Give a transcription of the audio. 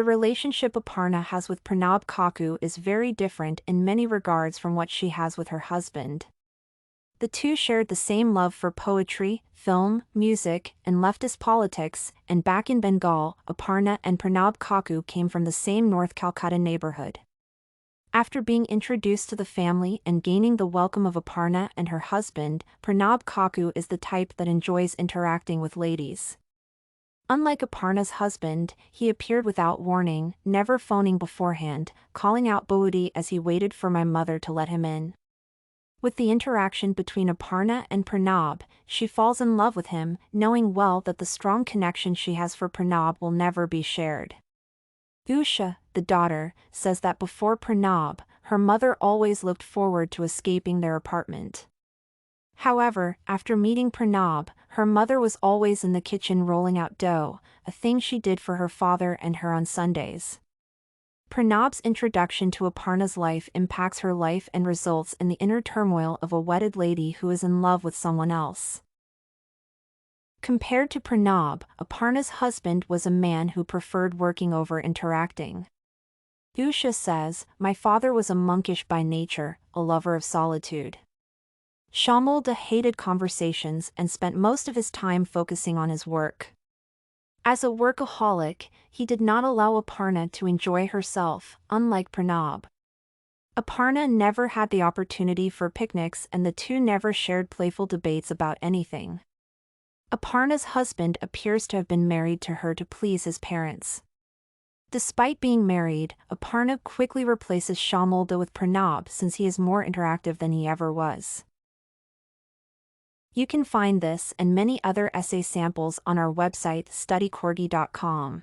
The relationship Aparna has with Pranab Kaku is very different in many regards from what she has with her husband. The two shared the same love for poetry, film, music, and leftist politics, and back in Bengal, Aparna and Pranab Kaku came from the same North Calcutta neighborhood. After being introduced to the family and gaining the welcome of Aparna and her husband, Pranab Kaku is the type that enjoys interacting with ladies. Unlike Aparna's husband, he appeared without warning, never phoning beforehand, calling out Boudi as he waited for my mother to let him in. With the interaction between Aparna and Pranab, she falls in love with him, knowing well that the strong connection she has for Pranab will never be shared. Usha, the daughter, says that before Pranab, her mother always looked forward to escaping their apartment. However, after meeting Pranab, her mother was always in the kitchen rolling out dough, a thing she did for her father and her on Sundays. Pranab's introduction to Aparna's life impacts her life and results in the inner turmoil of a wedded lady who is in love with someone else. Compared to Pranab, Aparna's husband was a man who preferred working over interacting. Usha says, "My father was a monkish by nature, a lover of solitude. Shyamal hated conversations and spent most of his time focusing on his work. As a workaholic, he did not allow Aparna to enjoy herself, unlike Pranab. Aparna never had the opportunity for picnics and the two never shared playful debates about anything. Aparna's husband appears to have been married to her to please his parents. Despite being married, Aparna quickly replaces Shyamal with Pranab since he is more interactive than he ever was." You can find this and many other essay samples on our website studycorgi.com.